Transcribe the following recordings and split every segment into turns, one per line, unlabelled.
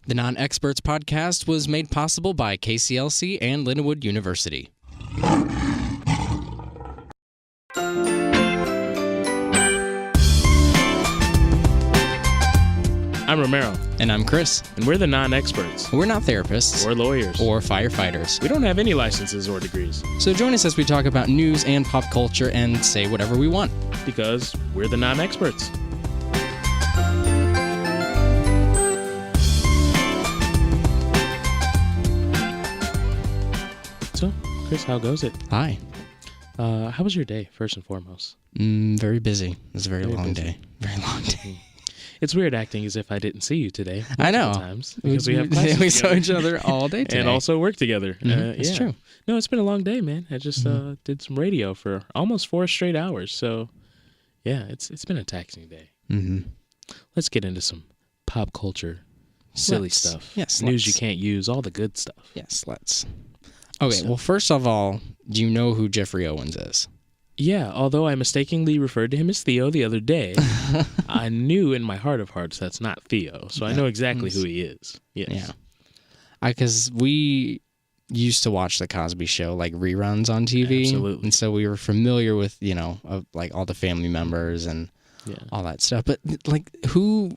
The Non-Experts podcast was made possible by KCLC and Lindenwood University.
I'm Romero.
And I'm Chris.
And we're the non-experts.
We're not therapists.
Or lawyers.
Or firefighters.
We don't have any licenses or degrees.
So join us as we talk about news and pop culture and say whatever we want.
Because we're the non-experts. So, Chris, how goes it?
Hi.
How was your day, first and foremost?
Very busy. It was a very long
busy.
day. Very long day.
It's weird acting as if I didn't see you today.
I know.
Times because we have classes
we saw
together.
each other all day today.
And also work together.
It's true.
No, it's been a long day, man. I just did some radio for almost 4 straight hours. So, yeah, it's been a taxing day.
Mm-hmm.
Let's get into some pop culture, silly stuff.
Yes,
News you can't use, all the good stuff.
Yes, let's. Okay, well, first of all, do you know who Jeffery Owens is?
Yeah, although I mistakenly referred to him as Theo the other day, I knew in my heart of hearts that's not Theo, so I know exactly who he is. Yes.
Yeah. Because we used to watch The Cosby Show, like reruns on TV.
Absolutely.
And so we were familiar with, like all the family members and all that stuff. But, like, who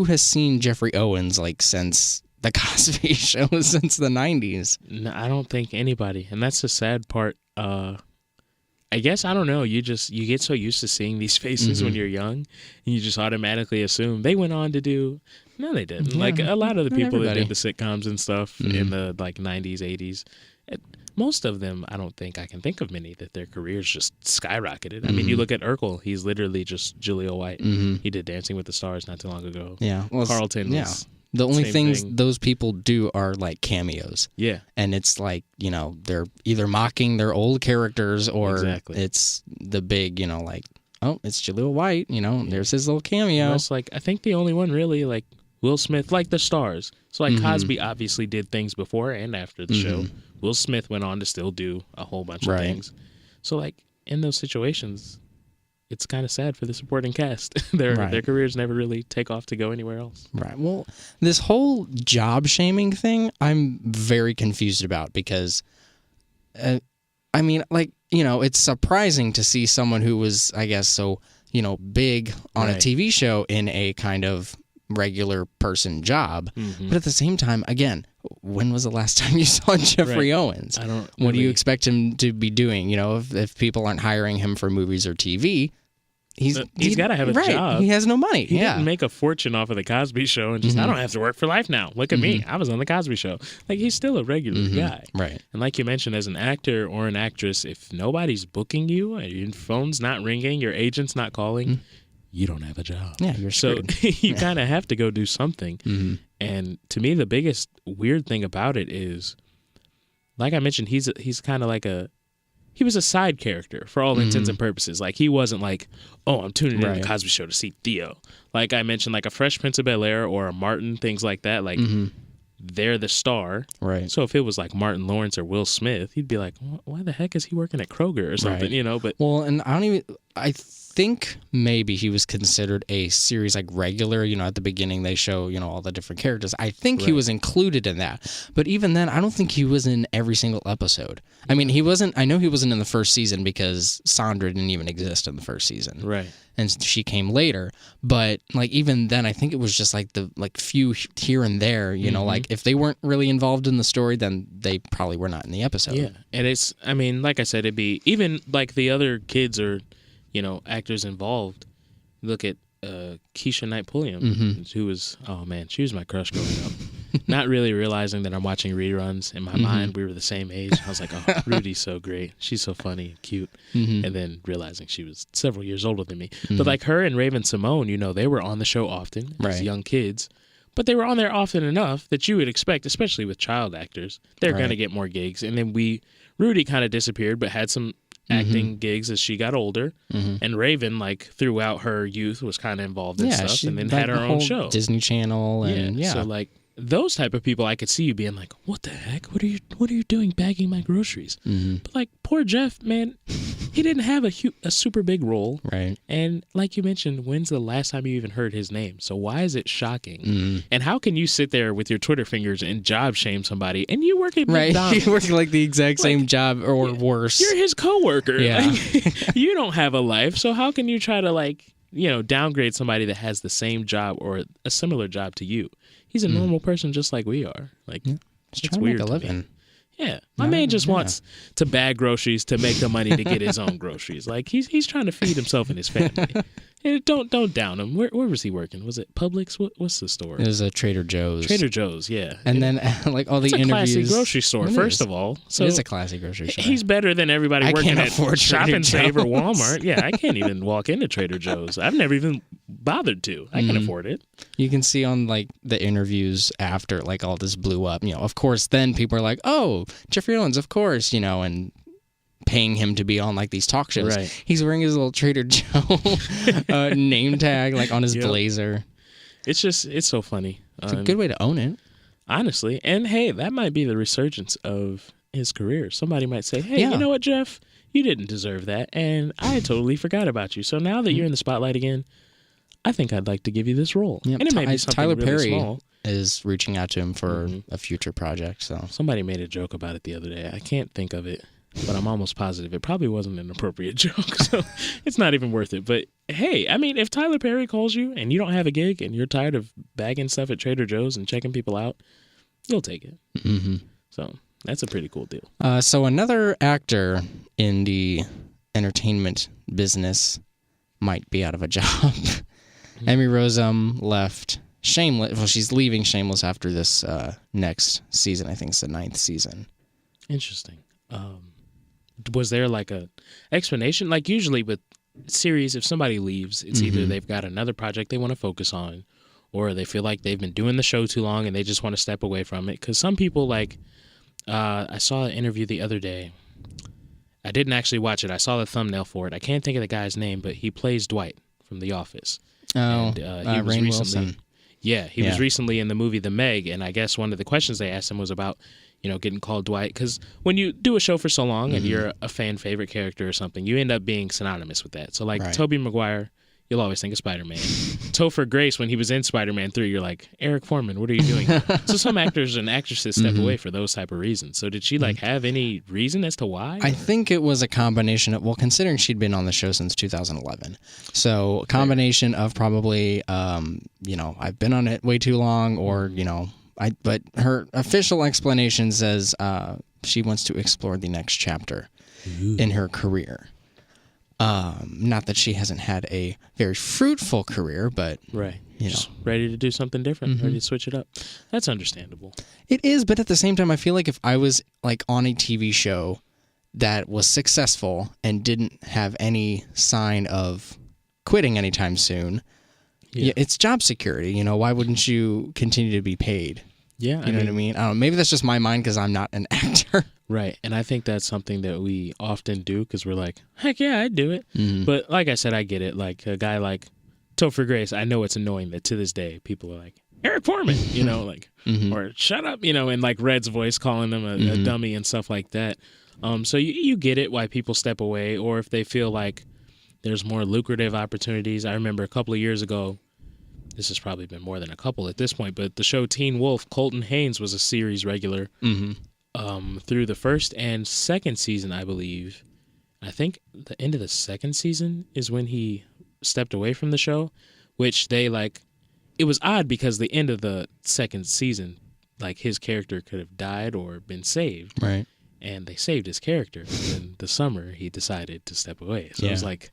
has seen Geoffrey Owens, like, since The Cosby Show, since the 90s?
No, I don't think anybody, and that's the sad part. I guess, I don't know, you get so used to seeing these faces when you're young, and you just automatically assume they went on to do. No, they didn't.
Yeah,
like, a lot of the people
everybody.
that did the sitcoms and stuff in the, like, 90s, 80s, most of them, I don't think I can think of many that their careers just skyrocketed. I mean, you look at Urkel, he's literally just Jaleel White. He did Dancing with the Stars not too long ago.
Yeah. Well,
Carlton was...
The only
Same
things
thing.
those people do are like cameos.
Yeah.
And it's like, they're either mocking their old characters or
Exactly.
it's the big, like, oh, it's Jaleel White, there's his little cameo.
It's like, I think the only one really, like, Will Smith, like the stars. So, like, Cosby obviously did things before and after the show. Will Smith went on to still do a whole bunch of things. So, like, in those situations, it's kind of sad for the supporting cast. Their careers never really take off to go anywhere else.
Right. Well, this whole job shaming thing, I'm very confused about because, I mean, like, it's surprising to see someone who was, I guess, so, big on a TV show in a kind of regular person job. But at the same time, again, when was the last time you saw Jeffrey Owens?
I don't.
What do you expect him to be doing? If people aren't hiring him for movies or TV, he's
got to have a job.
He has no money.
He didn't make a fortune off of the Cosby Show and just I don't have to work for life now. Look at me, I was on the Cosby Show. Like, he's still a regular guy,
right?
And like you mentioned, as an actor or an actress, if nobody's booking you, your phone's not ringing, your agent's not calling, you don't have a job.
Yeah, you're screwed.
So you kind of have to go do something. And to me, the biggest weird thing about it is, like I mentioned, he's kind of like he was a side character for all intents and purposes. Like, he wasn't like, oh, I'm tuning in to the Cosby Show to see Theo. Like I mentioned, like a Fresh Prince of Bel-Air or a Martin, things like that. Like, they're the star.
Right.
So if it was like Martin Lawrence or Will Smith, he'd be like, why the heck is he working at Kroger or something, But
well, and I think maybe he was considered a series like regular. At the beginning they show all the different characters. I think he was included in that, but even then I don't think he was in every single episode. I mean, he wasn't. I know he wasn't in the first season because Sandra didn't even exist in the first season,
right?
And she came later. But like even then, I think it was just like the few here and there. Like if they weren't really involved in the story, then they probably were not in the episode.
Yeah, and it's. I mean, like I said, it'd be even like the other kids or actors involved. Look at Keisha Knight Pulliam, who was, oh man, she was my crush growing up. Not really realizing that I'm watching reruns. In my mind, we were the same age. I was like, oh, Rudy's so great. She's so funny and cute. And then realizing she was several years older than me. But like her and Raven Simone, they were on the show often as young kids. But they were on there often enough that you would expect, especially with child actors, they're going to get more gigs. And then Rudy kind of disappeared, but had some acting gigs as she got older, and Raven, like throughout her youth, was kind of involved in stuff, and then had her own show,
Disney Channel, and
So like those type of people, I could see you being like, what the heck? What are you doing bagging my groceries?
Mm-hmm.
But like, poor Jeff, man, he didn't have a super big role.
Right.
And like you mentioned, when's the last time you even heard his name? So why is it shocking?
Mm-hmm.
And how can you sit there with your Twitter fingers and job shame somebody and you work at
Right.
McDonald's?
You're working like the exact same job or worse.
You're his coworker.
Yeah.
Like, you don't have a life. So how can you try to like, downgrade somebody that has the same job or a similar job to you? He's a normal person just like we are. Like,
Just
it's weird
to
to
live
me.
in.
Yeah, my man just wants to bag groceries to make the money to get his own groceries. Like he's trying to feed himself and his family. And don't down him. Where was he working? Was it Publix? What's the store?
It was a Trader Joe's.
Trader Joe's, yeah.
And then like all the
It's a
interviews.
classy grocery store, first of all. So
it is a classy grocery store.
he's better than everybody
I
working
can't
at
afford
Shop
Trader
and Save or
Joe's.
Walmart. Yeah, I can't even walk into Trader Joe's. I've never even bothered to. I can afford it.
You can see on like the interviews after like all this blew up, of course, then people are like, oh, Jeffrey Owens, of course, and paying him to be on like these talk shows.
Right.
He's wearing his little Trader Joe name tag like on his blazer.
It's so funny.
It's a good way to own it.
Honestly. And hey, that might be the resurgence of his career. Somebody might say, hey, you know what, Jeff? You didn't deserve that. And I totally forgot about you. So now that you're in the spotlight again, I think I'd like to give you this role.
Yep.
And it may be something
Tyler
really
Perry
small.
is reaching out to him for a future project. So
Somebody made a joke about it the other day. I can't think of it, but I'm almost positive it probably wasn't an appropriate joke. So it's not even worth it. But hey, I mean, if Tyler Perry calls you and you don't have a gig and you're tired of bagging stuff at Trader Joe's and checking people out, you'll take it.
Mm-hmm.
So that's a pretty cool deal.
So another actor in the entertainment business might be out of a job. Emmy Rossum left Shameless. Well, she's leaving Shameless after this next season. I think it's the 9th season.
Interesting. Was there like a explanation? Like usually with series, if somebody leaves, it's either they've got another project they want to focus on, or they feel like they've been doing the show too long and they just want to step away from it. Because some people like, I saw an interview the other day. I didn't actually watch it. I saw the thumbnail for it. I can't think of the guy's name, but he plays Dwight from The Office.
Oh,
and, he was
Rainn
recently,
Wilson.
Yeah, he was recently in the movie The Meg, and I guess one of the questions they asked him was about, getting called Dwight. Because when you do a show for so long and you're a fan favorite character or something, you end up being synonymous with that. So like Tobey Maguire, you'll always think of Spider-Man. Topher Grace, when he was in Spider-Man 3, you're like, Eric Foreman, what are you doing? So some actors and actresses step away for those type of reasons. So did she like have any reason as to why?
I think it was a combination of, well, considering she'd been on the show since 2011. So a combination of probably, I've been on it way too long, or, but her official explanation says she wants to explore the next chapter in her career. Not that she hasn't had a very fruitful career, but
just ready to do something different, ready to switch it up. That's understandable.
It is, but at the same time, I feel like if I was like on a TV show that was successful and didn't have any sign of quitting anytime soon, it's job security. Why wouldn't you continue to be paid?
Yeah,
you know what I mean? I don't know. Maybe that's just my mind because I'm not an actor.
Right, and I think that's something that we often do because we're like, heck yeah, I'd do it. But like I said, I get it. Like a guy like Topher Grace, I know it's annoying that to this day people are like, Eric Foreman, or shut up, and like Red's voice calling him a dummy and stuff like that. So you get it why people step away, or if they feel like there's more lucrative opportunities. I remember a couple of years ago, this has probably been more than a couple at this point, but the show Teen Wolf, Colton Haynes was a series regular. Through the first and second season, I believe. I think the end of the second season is when he stepped away from the show, which they like. It was odd because the end of the second season, like his character could have died or been saved,
right?
And they saved his character. And in the summer, he decided to step away. So it was like,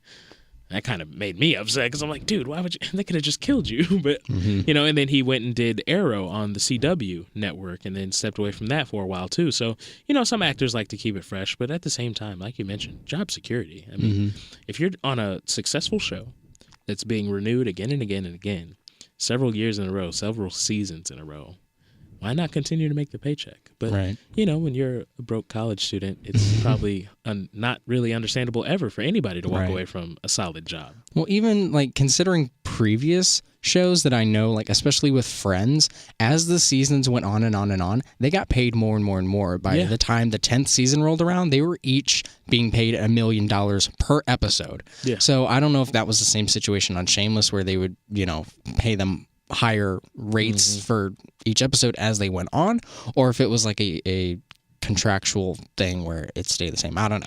that kind of made me upset because I'm like, dude, why would you? They could have just killed you. But, and then he went and did Arrow on the CW network and then stepped away from that for a while too. So, some actors like to keep it fresh, but at the same time, like you mentioned, job security. I mean, if you're on a successful show that's being renewed again and again and again, several years in a row, several seasons in a row, why not continue to make the paycheck? But, when you're a broke college student, it's probably not really understandable ever for anybody to walk away from a solid job.
Well, even like considering previous shows that I know, like especially with Friends, as the seasons went on and on and on, they got paid more and more and more. By the time the 10th season rolled around, they were each being paid $1 million per episode.
Yeah.
So I don't know if that was the same situation on Shameless where they would, pay them higher rates for each episode as they went on, or if it was like a contractual thing where it stayed the same. I don't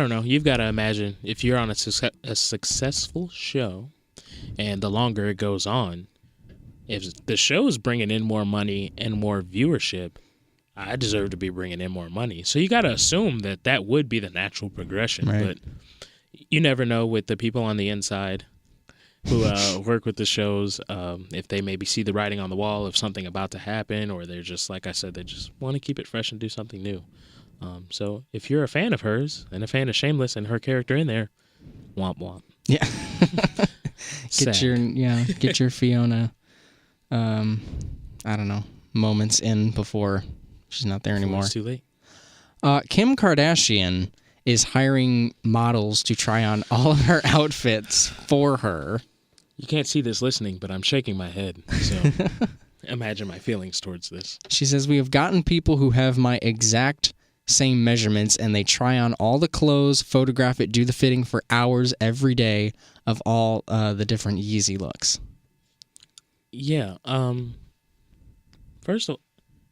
know. You've got to imagine if you're on a successful show, and the longer it goes on, if the show is bringing in more money and more viewership, I deserve to be bringing in more money. So you got to assume that would be the natural progression. Right.
But you never know with the people on the inside who work with the shows, if they maybe see the writing on the wall of something about to happen, or they're just, like I said, they just want to keep it fresh and do something new. So if you're a fan of hers and a fan of Shameless and her character in there, womp womp.
Yeah. Get your Fiona, I don't know, moments in before she's not there anymore.
It's too late.
Kim Kardashian is hiring models to try on all of her outfits for her.
You can't see this listening, but I'm shaking my head. So imagine my feelings towards this.
She says, "We have gotten people who have my exact same measurements, and they try on all the clothes, photograph it, do the fitting for hours every day of all the different Yeezy looks."
Yeah. First of all,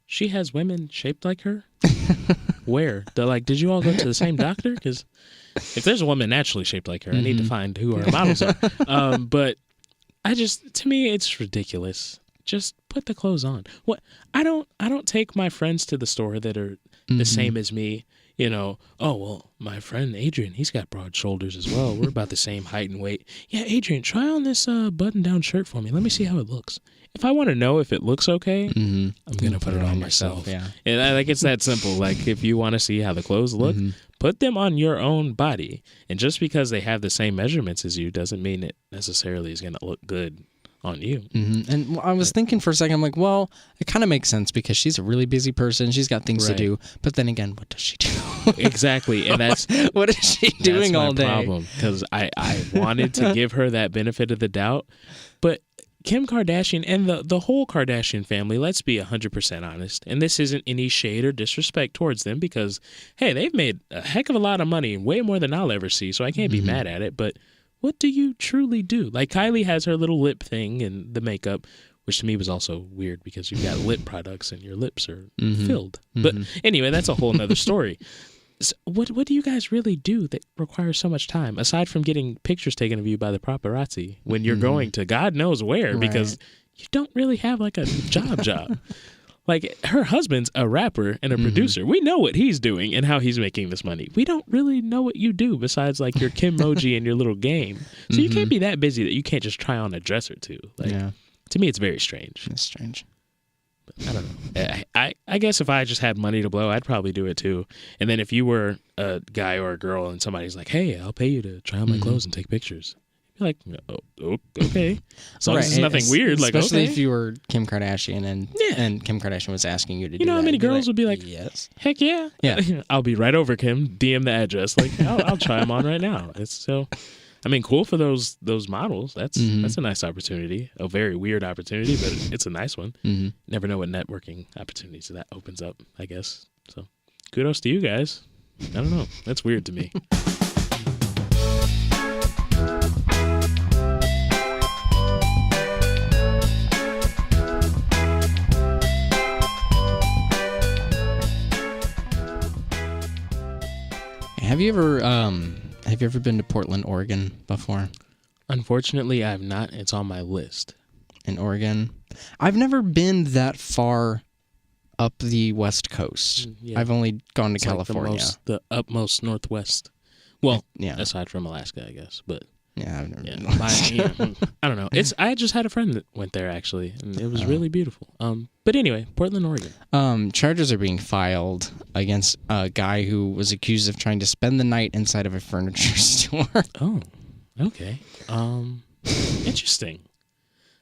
she has women shaped like her? Where? Did you all go to the same doctor? Because if there's a woman naturally shaped like her, I need to find who her models are. But to me, it's ridiculous. Just put the clothes on. What? I don't take my friends to the store that are the same as me. Oh, well, my friend Adrian, he's got broad shoulders as well. We're about the same height and weight. Yeah, Adrian, try on this button-down shirt for me. Let me see how it looks. If I want to know if it looks okay, I'm going to put it on myself.
Yeah.
And it's that simple. Like, if you want to see how the clothes look, put them on your own body. And just because they have the same measurements as you doesn't mean it necessarily is going to look good on you.
And I was thinking for a second, I'm like, well, it kind of makes sense because she's a really busy person. She's got things to do. But then again, what does she do?
Exactly. And that's
what is she doing all day?
That's my problem. Because I wanted to give her that benefit of the doubt. But Kim Kardashian and the whole Kardashian family, let's be 100% honest. And this isn't any shade or disrespect towards them because, hey, they've made a heck of a lot of money, way more than I'll ever see. So I can't be mad at it. But what do you truly do? Like Kylie has her little lip thing and the makeup, which to me was also weird because you've got lip products and your lips are filled. But anyway, that's a whole nother story. So what do you guys really do that requires so much time, aside from getting pictures taken of you by the paparazzi when you're going to God knows where, because you don't really have like a job. Like her husband's a rapper and a producer. We know what he's doing and how he's making this money. We don't really know what you do besides like your Kimmoji and your little game. So you can't be that busy that you can't just try on a dress or two. Like, to me, it's very strange.
It's strange.
But I don't know. I guess if I just had money to blow, I'd probably do it too. And then if you were a guy or a girl and somebody's like, "Hey, I'll pay you to try on my clothes and take pictures," you'd be like, "Oh, okay." As long as it's nothing weird, like,
especially
okay.
if you were Kim Kardashian and Kim Kardashian was asking you to do that.
You know how many girls would be like,
"Yes,
heck yeah,
yeah."
I'll be right over, Kim. DM the address. Like, I'll try them on right now. It's so. I mean, cool for those models. That's a nice opportunity. A very weird opportunity, but it's a nice one. Never know what networking opportunities that opens up, I guess. So kudos to you guys. I don't know. That's weird to me.
Have you ever been to Portland, Oregon before?
Unfortunately, I have not. It's on my list.
In Oregon? I've never been that far up the West Coast. Yeah. I've only gone to California.
Like the utmost northwest. Well, aside from Alaska, I guess. But
yeah, I've never been.
I don't know. I just had a friend that went there actually, and it was really beautiful. But anyway, Portland, Oregon.
Charges are being filed against a guy who was accused of trying to spend the night inside of a furniture store.
Oh, okay. Interesting.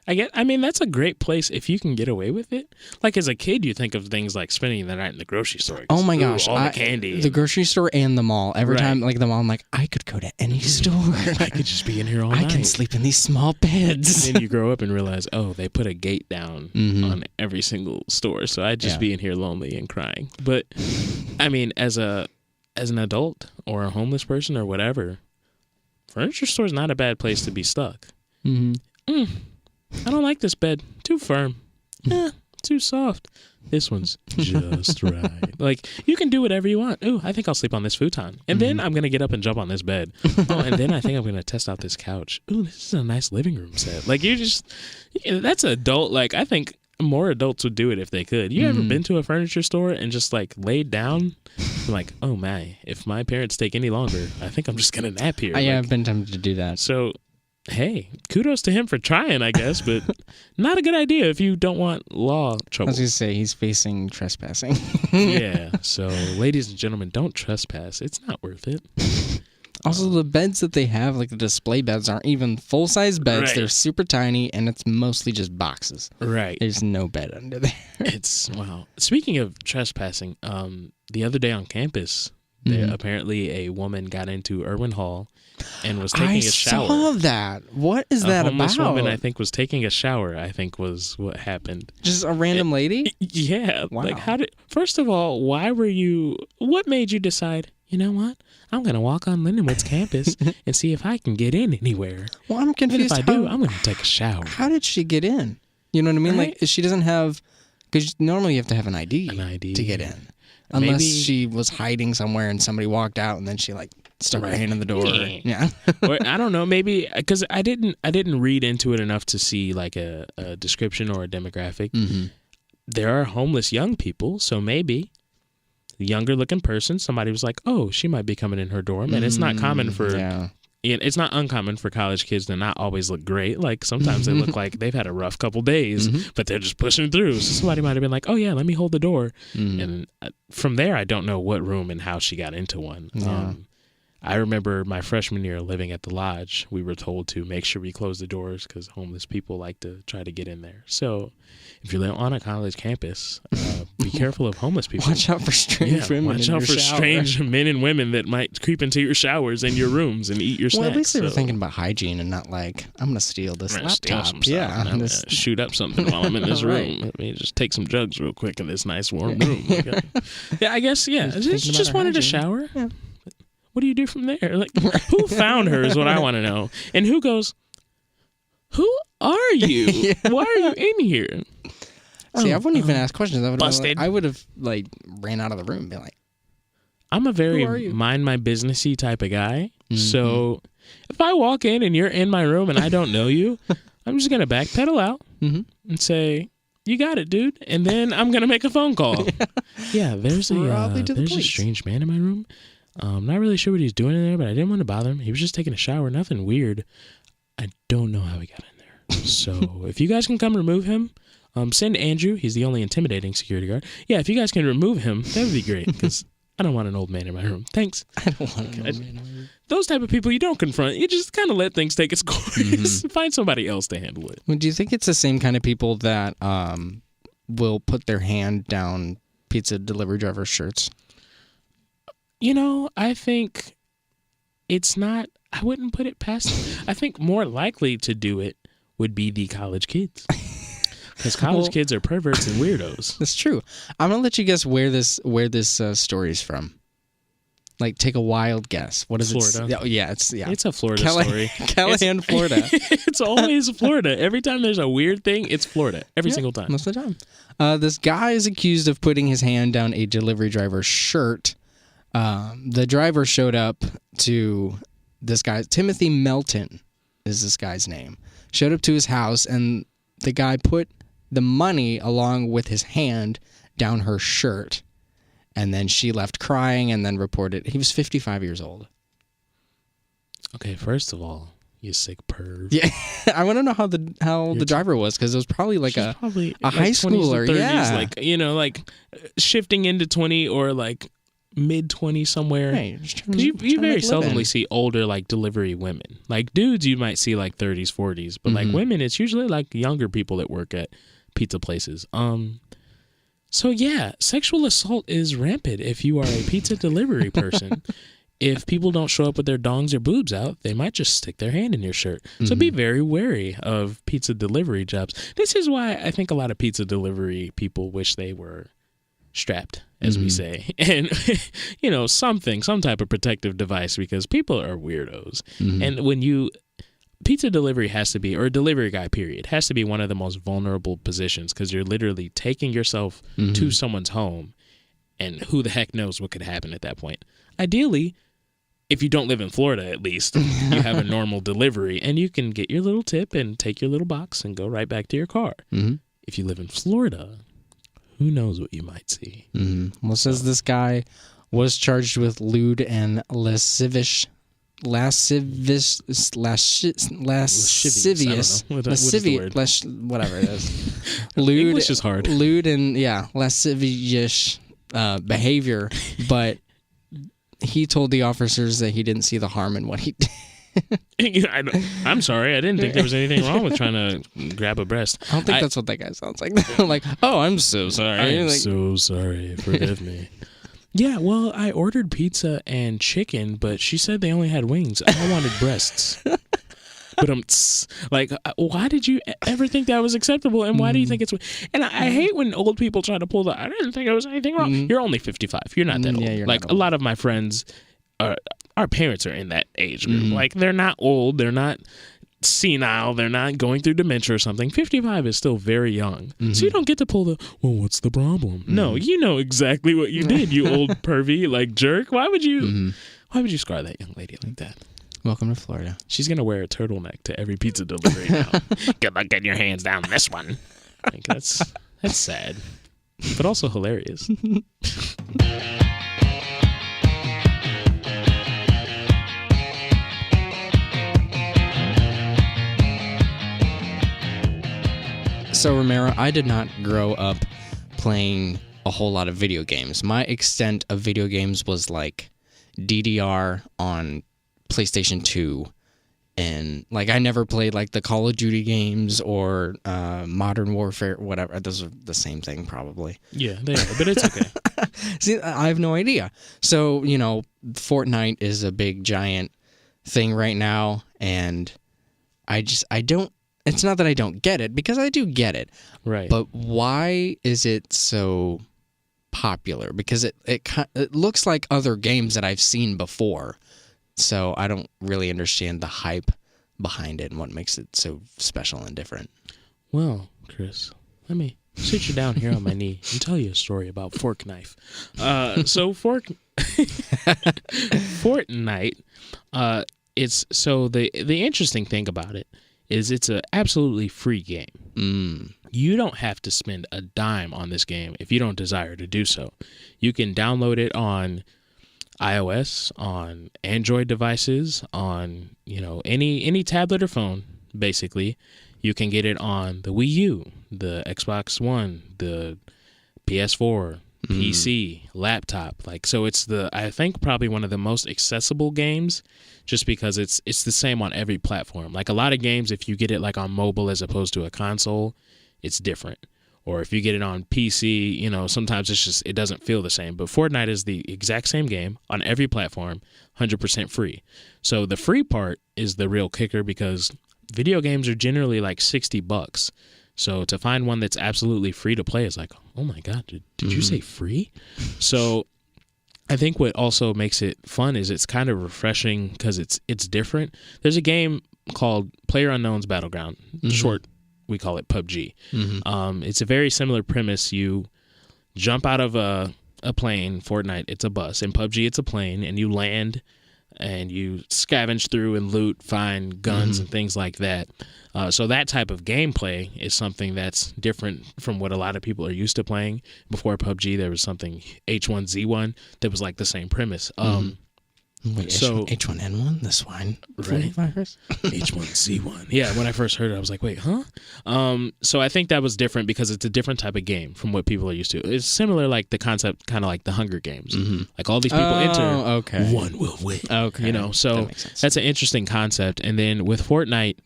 I mean, that's a great place if you can get away with it. Like as a kid, you think of things like spending the night in the grocery store.
Oh my gosh,
all the candy,
the grocery store and the mall. Every time, like the mall, I'm like, I could go to any store.
I could just be in here all night.
I can sleep in these small beds.
And then you grow up and realize, oh, they put a gate down on every single store, so I'd just be in here lonely and crying. But I mean, as an adult or a homeless person or whatever, furniture store is not a bad place to be stuck. I don't like this bed. Too firm. Too soft. This one's just right. Like, you can do whatever you want. Ooh, I think I'll sleep on this futon. And then I'm going to get up and jump on this bed. Oh, and then I think I'm going to test out this couch. Ooh, this is a nice living room set. Like, that's adult. Like, I think more adults would do it if they could. You ever been to a furniture store and just, like, laid down? Like, oh, my, if my parents take any longer, I think I'm just going to nap here.
I've been tempted to do that.
So, hey, kudos to him for trying, I guess, but not a good idea if you don't want law trouble.
I was going to say, he's facing trespassing.
Yeah, so ladies and gentlemen, don't trespass. It's not worth it.
Also, the beds that they have, like the display beds, aren't even full-size beds.
Right.
They're super tiny, and it's mostly just boxes.
Right.
There's no bed under there.
Wow. Speaking of trespassing, the other day on campus, apparently a woman got into Irwin Hall and was taking a shower. I
saw that. What is that about? A
homeless woman, I think, was taking a shower, I think was what happened.
Just a random lady?
Yeah.
Wow.
Like, first of all, what made you decide, you know what? I'm going to walk on Lindenwood's campus and see if I can get in anywhere.
Well, I'm confused.
And if I do, I'm going to take a shower.
How did she get in? You know what I mean? Right? Like, she doesn't have, because normally you have to have an ID to get in. Unless she was hiding somewhere and somebody walked out and then she like stuck her hand in the door. Yeah.
Or I don't know, maybe because I didn't read into it enough to see like a description or a demographic. There are homeless young people, so maybe a younger looking person, somebody was like, oh, she might be coming in her dorm. And it's not common for it's not uncommon for college kids to not always look great. Like sometimes they look like they've had a rough couple days, but they're just pushing through. So somebody might have been like, oh yeah, let me hold the door. And from there, I don't know what room and how she got into one.
Yeah.
I remember my freshman year living at the lodge. We were told to make sure we close the doors because homeless people like to try to get in there. So if you live on a college campus, be careful of homeless people.
Watch out for strange women.
Watch out for strange men and women that might creep into your showers and your rooms and eat your snacks.
Well, at least they were thinking about hygiene and not like, I'm going to steal this laptop.
Steal some stuff. I'm going to shoot up something while I'm in this room. Let me just take some jugs real quick in this nice warm room. Yeah, I guess, just wanted to shower. Yeah. What do you do from there? Like, who found her is what I want to know. And who goes, who are you? Why are you in here?
See, I wouldn't even ask questions.
I
would have like ran out of the room and been like,
I'm a very mind my businessy type of guy. So if I walk in and you're in my room and I don't know you, I'm just going to backpedal out and say, you got it, dude. And then I'm going to make a phone call. Yeah, there's a strange man in my room. I'm not really sure what he's doing in there, but I didn't want to bother him. He was just taking a shower, nothing weird. I don't know how he got in there. So if you guys can come remove him, send Andrew. He's the only intimidating security guard. Yeah, if you guys can remove him, that would be great because I don't want an old man in my room. Thanks.
I don't want an old man in my room.
Those type of people you don't confront. You just kind of let things take its course. Find somebody else to handle it.
Well, do you think it's the same kind of people that will put their hand down pizza delivery driver shirts?
You know, I think it's not, I wouldn't put it past them. I think more likely to do it would be the college kids. Because college kids are perverts and weirdos.
That's true. I'm going to let you guess where this story is from. Like, take a wild guess. What is
Florida.
It?
It's a Florida story.
Callahan, Florida.
It's always Florida. Every time there's a weird thing, it's Florida. Every single time.
Most of the time. This guy is accused of putting his hand down a delivery driver's shirt. The driver showed up to this guy, Timothy Melton is this guy's name, showed up to his house, and the guy put the money along with his hand down her shirt, and then she left crying and then reported. He was 55 years old.
Okay, first of all, you sick perv.
Yeah, I want to know how the driver was, because it was probably like a high schooler.
30s, like, you know, like shifting into 20 or like mid-20s somewhere.
Right.
Because you very seldomly see older, like, delivery women. Like, dudes, you might see, like, 30s, 40s. But, like, women, it's usually, like, younger people that work at pizza places. So, yeah, sexual assault is rampant if you are a pizza delivery person. If people don't show up with their dongs or boobs out, they might just stick their hand in your shirt. So be very wary of pizza delivery jobs. This is why I think a lot of pizza delivery people wish they were strapped, as we say. And, you know, some type of protective device, because people are weirdos. And when pizza delivery has to be, or a delivery guy, period, has to be one of the most vulnerable positions, because you're literally taking yourself to someone's home, and who the heck knows what could happen at that point. Ideally, if you don't live in Florida, at least, you have a normal delivery, and you can get your little tip and take your little box and go right back to your car. If you live in Florida, who knows what you might see.
Well, it says this guy was charged with lewd and lascivious, whatever it is. Lewd,
English is hard.
Lewd and lascivious behavior, but he told the officers that he didn't see the harm in what he did.
I'm sorry, I didn't think there was anything wrong with trying to grab a breast.
I don't think that's what that guy sounds like. Like, oh, I'm so sorry.
I'm so sorry. Forgive me. Yeah, well, I ordered pizza and chicken, but she said they only had wings. I wanted breasts. But like, why did you ever think that was acceptable? And why do you think it's? And I hate when old people try to pull the. I didn't think there was anything wrong. You're only 55. You're not that old.
You're
like
not
a
old.
lot of my friends, our parents are in that age group. Like they're not old. They're not senile. They're not going through dementia or something. 55 is still very young. So you don't get to pull the. Well, what's the problem? No, you know exactly what you did. You old pervy like jerk. Why would you? Why would you scar that young lady like that?
Welcome to Florida.
She's going to wear a turtleneck to every pizza delivery now. Good luck getting your hands down this one. Like, that's sad, but also hilarious.
So, Romero, I did not grow up playing a whole lot of video games. My extent of video games was like DDR on PlayStation 2, and like I never played like the Call of Duty games or Modern Warfare, whatever. Those are the same thing probably.
Yeah, they are, but it's okay.
See, I have no idea. So, you know, Fortnite is a big giant thing right now, and I don't, it's not that I don't get it, because I do get it.
Right.
But why is it so popular? Because it looks like other games that I've seen before. So I don't really understand the hype behind it and what makes it so special and different.
Well, Chris, let me sit you down here on my knee and tell you a story about Fork Knife. Fortnite, it's so the interesting thing about it is it's an absolutely free game. You don't have to spend a dime on this game if you don't desire to do so. You can download it on iOS, on Android devices, on, you know, any tablet or phone, basically. You can get it on the Wii U, the Xbox One, the PS4, PC, laptop. Like, so it's I think probably one of the most accessible games, just because it's the same on every platform. Like a lot of games, if you get it like on mobile as opposed to a console, it's different. Or if you get it on PC, you know, sometimes it doesn't feel the same. But Fortnite is the exact same game on every platform, 100% free. So the free part is the real kicker, because video games are generally like $60. So to find one that's absolutely free to play is like, oh my God, did you say free? So I think what also makes it fun is it's kind of refreshing because it's different. There's a game called PlayerUnknown's Battleground, short. We call it PUBG. It's a very similar premise. You jump out of a plane. Fortnite, it's a bus. In PUBG, it's a plane, and you land, and you scavenge through and loot, find guns and things like that. So that type of gameplay is something that's different from what a lot of people are used to playing. Before PUBG, there was something H1Z1 that was like the same premise.
Wait,
So
H1N1, the swine
Right.
virus?
H1C1. Yeah, when I first heard it, I was like, wait, huh? So I think that was different because it's a different type of game from what people are used to. It's similar, like the concept, kind of like the Hunger Games. Like all these people enter,
okay.
one will win.
Okay.
You know, so
That makes sense.
that's an interesting concept. And then with Fortnite,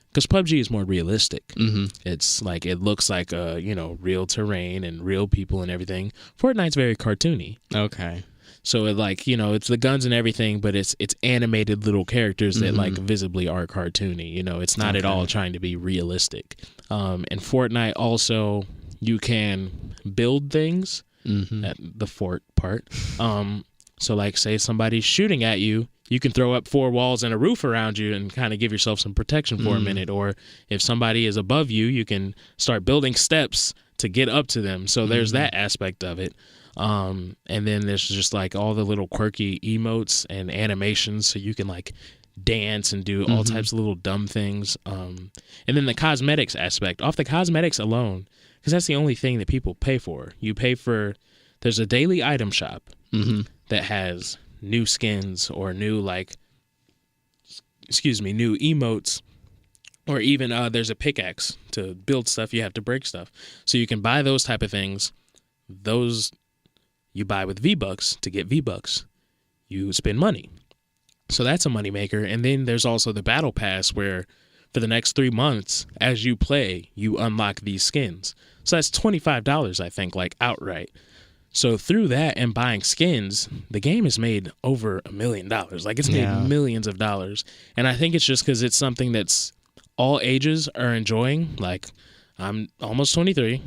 because PUBG is more realistic. It's like, it looks like, real terrain and real people and everything. Fortnite's very cartoony.
Okay.
So it like, it's the guns and everything, but it's animated little characters that like visibly are cartoony. It's not at all trying to be realistic. And Fortnite also, you can build things at the fort part. So like say somebody's shooting at you, you can throw up 4 walls and a roof around you and kind of give yourself some protection for a minute. Or if somebody is above you, you can start building steps to get up to them. So there's that aspect of it. And then there's just like all the little quirky emotes and animations, so you can like dance and do all types of little dumb things. And then the cosmetics aspect, off the cosmetics alone, because that's the only thing that people pay for. You pay for, there's a daily item shop that has new skins or new new emotes, or even there's a pickaxe to build stuff. You have to break stuff, so you can buy those type of things. Those you buy with V-Bucks. To get V-Bucks, you spend money. So that's a moneymaker. And then there's also the Battle Pass, where for the next 3 months, as you play, you unlock these skins. So that's $25, I think, like outright. So through that and buying skins, the game has made over $1 million. Like it's made millions of dollars. And I think it's just because it's something that's all ages are enjoying. Like I'm almost 23.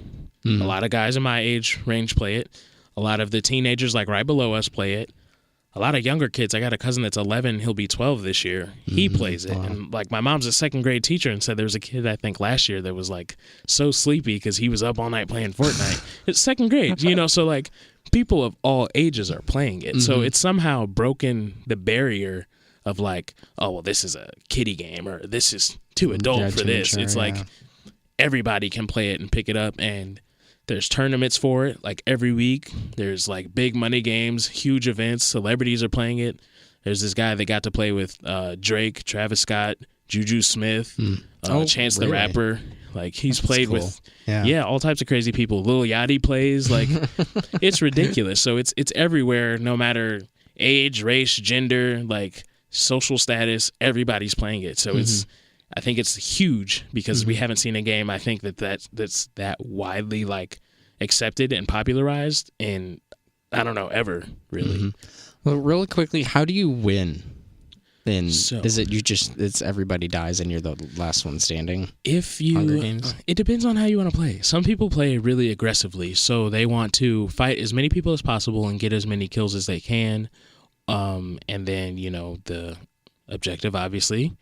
A lot of guys in my age range play it. A lot of the teenagers like right below us play it. A lot of younger kids. I got a cousin that's 11. He'll be 12 this year. He plays it. Wow. And like my mom's a second grade teacher and said there was a kid, I think last year, that was like so sleepy because he was up all night playing Fortnite. It's second grade, so like people of all ages are playing it. So it's somehow broken the barrier of like, oh, well, this is a kiddie game or this is too adult for this. It's like everybody can play it and pick it up, and there's tournaments for it, like every week. There's like big money games, huge events. Celebrities are playing it. There's this guy that got to play with Drake, Travis Scott, Juju Smith, Chance the Rapper. Like he's played with, all types of crazy people. Lil Yachty plays. Like it's ridiculous. So it's everywhere, no matter age, race, gender, like social status. Everybody's playing it. So I think it's huge because we haven't seen a game, I think, that's that widely like accepted and popularized in, I don't know, ever really.
Well, really quickly, how do you win? Then is it it's everybody dies and you're the last one standing?
If you,
Hunger Games?
It depends on how you want to play. Some people play really aggressively, so they want to fight as many people as possible and get as many kills as they can. And then the objective, obviously.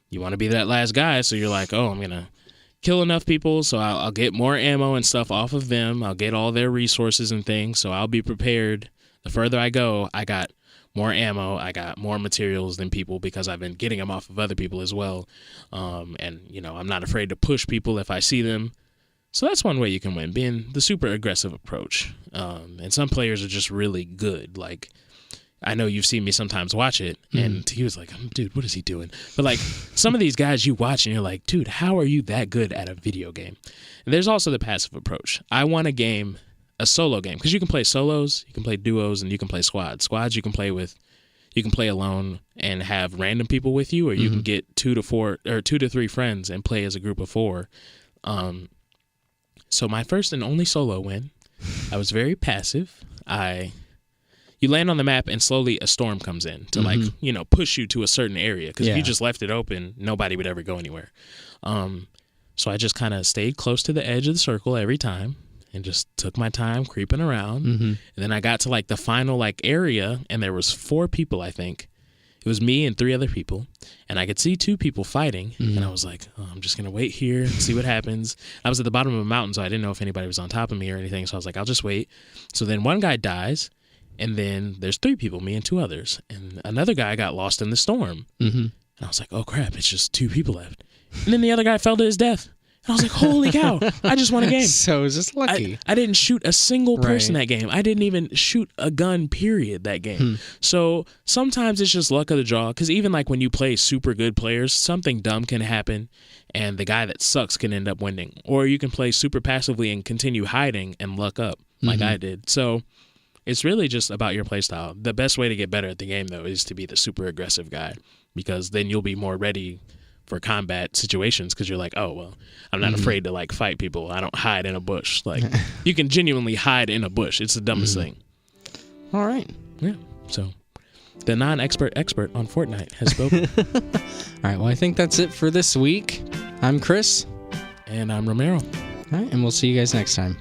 You want to be that last guy, so you're like, oh, I'm going to kill enough people, so I'll get more ammo and stuff off of them. I'll get all their resources and things, so I'll be prepared. The further I go, I got more ammo, I got more materials than people because I've been getting them off of other people as well. And, I'm not afraid to push people if I see them. So that's one way you can win, being the super aggressive approach. And some players are just really good, like I know you've seen me sometimes watch it, and he was like, dude, what is he doing? But like some of these guys you watch and you're like, dude, how are you that good at a video game? And there's also the passive approach. I want a solo game, because you can play solos, you can play duos, and you can play squads. Squads you can play alone and have random people with you, or you can get 2 to 3 friends and play as a group of 4. So my first and only solo win, I was very passive. You land on the map and slowly a storm comes in to push you to a certain area. Because if you just left it open, nobody would ever go anywhere. So I just kind of stayed close to the edge of the circle every time and just took my time creeping around. And then I got to like the final like area, and there was 4 people, I think. It was me and 3 other people, and I could see 2 people fighting, and I was like, oh, I'm just going to wait here and see what happens. I was at the bottom of a mountain, so I didn't know if anybody was on top of me or anything, so I was like, I'll just wait. So then one guy dies, and then there's 3 people, me and 2 others, and another guy got lost in the storm. And I was like, oh, crap, it's just 2 people left. And then the other guy fell to his death. And I was like, holy cow, I just won a game.
So it was just lucky.
I didn't shoot a single person
Right.
that game. I didn't even shoot a gun, period, that game. So sometimes it's just luck of the draw, because even like when you play super good players, something dumb can happen, and the guy that sucks can end up winning. Or you can play super passively and continue hiding and luck up, like I did. So it's really just about your play style. The best way to get better at the game, though, is to be the super aggressive guy, because then you'll be more ready for combat situations, because you're like, oh, well, I'm not afraid to like fight people. I don't hide in a bush. Like, you can genuinely hide in a bush. It's the dumbest thing.
All right.
Yeah. So the non-expert expert on Fortnite has spoken.
All right. Well, I think that's it for this week. I'm Chris.
And I'm Romero.
All right. And we'll see you guys next time.